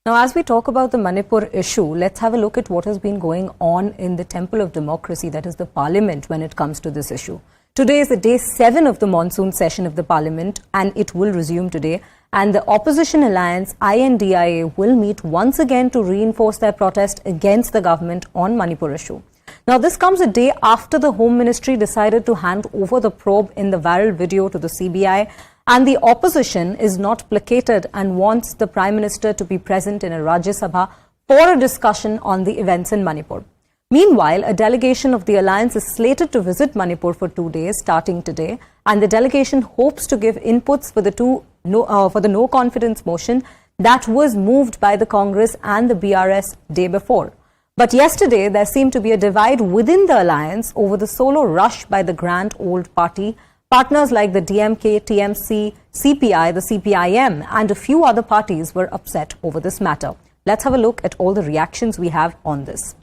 Now, as we talk about the Manipur issue, let's have a look at what has been going on in the temple of democracy, that is the parliament, when it comes to this issue. Today is the day 7 of the monsoon session of the parliament, and it will resume today. And the opposition alliance, INDIA, will meet once again to reinforce their protest against the government on Manipur issue. Now, this comes a day after the Home Ministry decided to hand over the probe in the viral video to the CBI, and the opposition is not placated and wants the Prime Minister to be present in a Rajya Sabha for a discussion on the events in Manipur. Meanwhile, a delegation of the alliance is slated to visit Manipur for 2 days starting today, and the delegation hopes to give inputs for the no confidence motion that was moved by the Congress and the BRS day before. But yesterday, there seemed to be a divide within the alliance over the solo rush by the grand old party. Partners like the DMK, TMC, CPI, the CPIM, and a few other parties were upset over this matter. Let's have a look at all the reactions we have on this.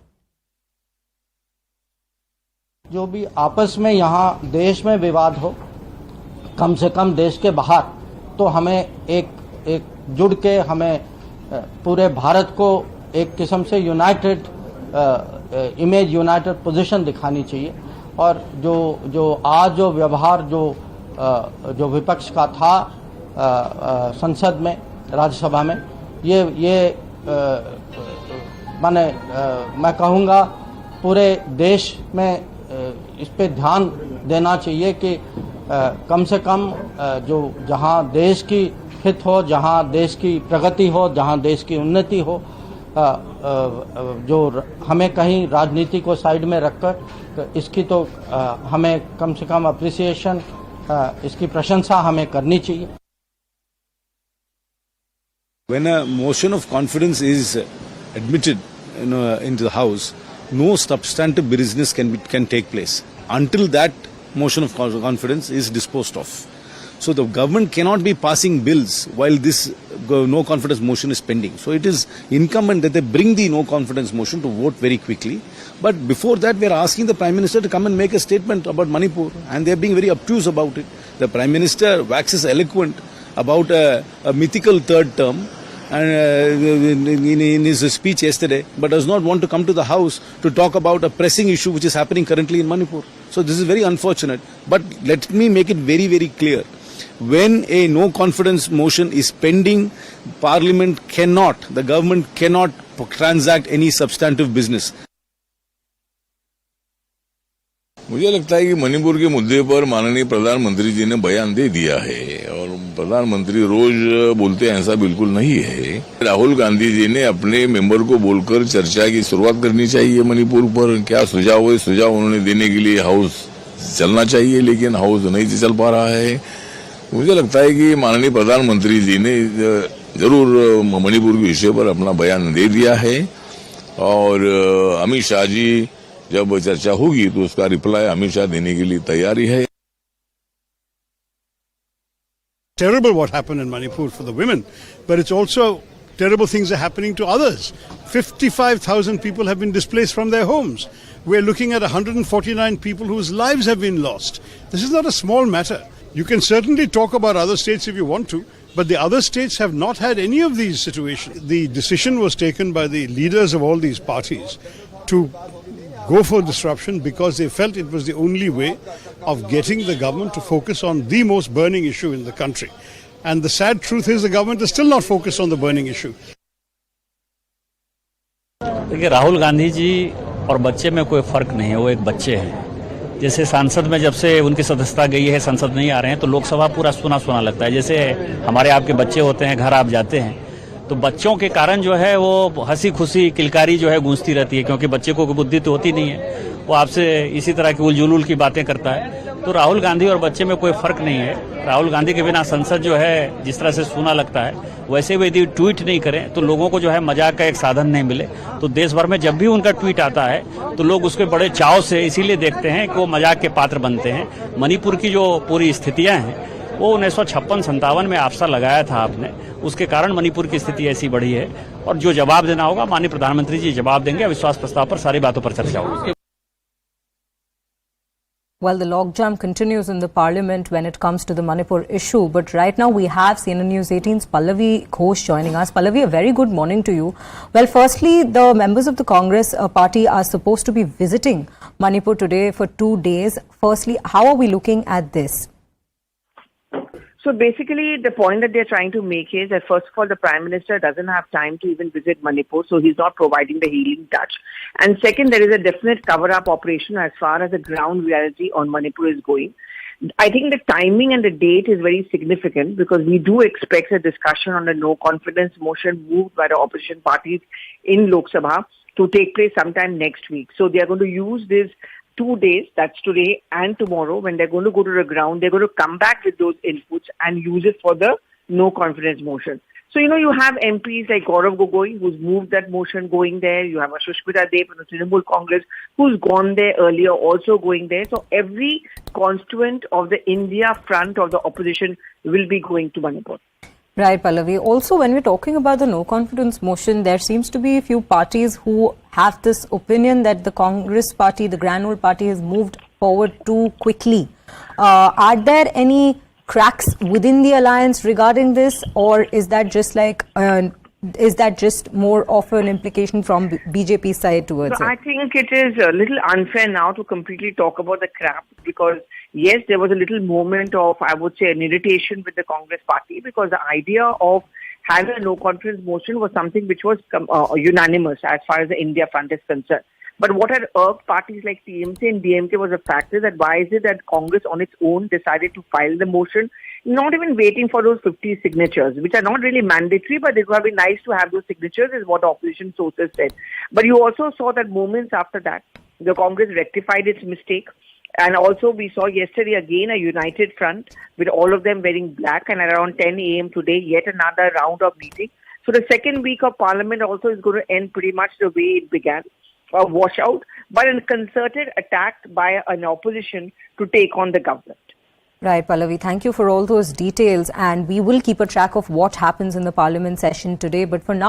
जो भी आपस में यहाँ देश में विवाद हो, कम से कम देश के बाहर, तो हमें एक जुड़ के हमें पूरे भारत को एक किस्म से यूनाइटेड इमेज, यूनाइटेड पोजीशन दिखानी चाहिए. और जो आज जो व्यवहार जो विपक्ष का था संसद में, राज्यसभा में, ये मैं कहूँगा पूरे देश में इस पे ध्यान देना चाहिए कि कम से कम जहाँ देश की हित हो, जहाँ देश की प्रगति हो, जहाँ देश की उन्नति हो, जो हमें कहीं राजनीति को साइड में रखकर इसकी तो हमें कम से कम अप्रिसिएशन, इसकी प्रशंसा हमें करनी चाहिए. When a motion of confidence is admitted into the House, no substantive business can take place until that motion of confidence is disposed of. So the government cannot be passing bills while this no confidence motion is pending. So it is incumbent that they bring the no confidence motion to vote very quickly. But before that, we are asking the Prime Minister to come and make a statement about Manipur, and they are being very obtuse about it. The Prime Minister waxes eloquent about a mythical third term and in his speech yesterday, but does not want to come to the House to talk about a pressing issue which is happening currently in Manipur. So this is very unfortunate. But let me make it very, very clear. When a no confidence motion is pending, Parliament cannot, the government cannot transact any substantive business. मुझे लगता है कि मणिपुर के मुद्दे पर माननीय प्रधानमंत्री जी ने बयान दे दिया है, और प्रधानमंत्री रोज बोलते हैं ऐसा बिल्कुल नहीं है. राहुल गांधी जी ने अपने मेंबर को बोलकर चर्चा की शुरुआत करनी चाहिए. मणिपुर पर क्या सुझाव है, सुझाव उन्होंने देने के लिए हाउस चलना चाहिए, लेकिन हाउस नहीं चल पा रहा है. मुझे लगता है कि माननीय प्रधानमंत्री जी ने जरूर मणिपुर के विषय पर अपना बयान दे दिया है, और अमित शाह जी जब चर्चा होगी तो उसका रिप्लाई अमित शाह देने के लिए तैयारी है. Terrible what happened in Manipur for the women, but it's also terrible things are happening to others. 55,000 people have been displaced from their homes. We're looking at 149 people whose lives have been lost. This is not a small matter. You can certainly talk about other states if you want to, but the other states have not had any of these situations. The decision was taken by the leaders of all these parties to go for disruption because they felt it was the only way of getting the government to focus on the most burning issue in the country. And the sad truth is the government is still not focused on the burning issue. देखिए, राहुल गांधी जी और बच्चे में कोई फर्क नहीं है, वो एक बच्चे हैं. जैसे सांसद में जब से उनकी सदस्यता गई है, संसद नहीं आ रहे हैं, तो लोकसभा पूरा सुना सुना लगता है. जैसे हमारे आपके बच्चे होते हैं, घर आप जाते हैं तो बच्चों के कारण जो है वो हंसी खुशी किलकारी जो है गूंजती रहती है, क्योंकि बच्चे को बुद्धि तो होती नहीं है, वो आपसे इसी तरह की उलझुल की बातें करता है. तो राहुल गांधी और बच्चे में कोई फर्क नहीं है. राहुल गांधी के बिना संसद जो है जिस तरह से सूना लगता है, वैसे भी यदि ट्वीट नहीं करें तो लोगों को जो है मजाक का एक साधन नहीं मिले. तो देश भर में जब भी उनका ट्वीट आता है तो लोग उसके बड़े चाव से इसीलिए देखते हैं कि वो मजाक के पात्र बनते हैं. मणिपुर की जो पूरी स्थितियां हैं वो 1956-57 में आपसा लगाया था आपने, उसके कारण मणिपुर की स्थिति ऐसी बढ़ी है. और जो जवाब देना होगा माननीय प्रधानमंत्री जी जवाब देंगे. अविश्वास प्रस्ताव पर सारी बातों पर चर्चा होगी. Well, the logjam continues in the parliament when it comes to the Manipur issue. But right now we have CNN News 18's Pallavi Ghosh joining us. Pallavi, a very good morning to you. Well, firstly, the members of the Congress party are supposed to be visiting Manipur today for 2 days. Firstly, how are we looking at this? So basically, the point that they're trying to make is that first of all, the Prime Minister doesn't have time to even visit Manipur, so he's not providing the healing touch. And second, there is a definite cover-up operation as far as the ground reality on Manipur is going. I think the timing and the date is very significant because we do expect a discussion on the no-confidence motion moved by the opposition parties in Lok Sabha to take place sometime next week. So they are going to use this 2 days, that's today and tomorrow, when they're going to go to the ground, they're going to come back with those inputs and use it for the no confidence motion. So, you have MPs like Gaurav Gogoi, who's moved that motion going there. You have Sushmita Dev from the Trinamool Congress, who's gone there earlier, also going there. So every constituent of the India front of the opposition will be going to Manipur. Right, Pallavi. Also, when we're talking about the no-confidence motion, there seems to be a few parties who have this opinion that the Congress party, the Grand Old Party, has moved forward too quickly. Are there any cracks within the alliance regarding this, or is that just more of an implication from BJP's side towards it? I think it is a little unfair now to completely talk about the crap because yes, there was a little moment of, I would say, an irritation with the Congress party because the idea of having a no-confidence motion was something which was unanimous as far as the India front is concerned. But what had irked parties like TMC and DMK was the fact is that why is it that Congress on its own decided to file the motion, not even waiting for those 50 signatures, which are not really mandatory, but it would have been nice to have those signatures is what the opposition sources said. But you also saw that moments after that, the Congress rectified its mistake. And also we saw yesterday again a united front with all of them wearing black, and around 10 a.m. today yet another round of meeting. So the second week of Parliament also is going to end pretty much the way it began, a washout, but a concerted attack by an opposition to take on the government. Right, Pallavi. Thank you for all those details, and we will keep a track of what happens in the Parliament session today. But for now,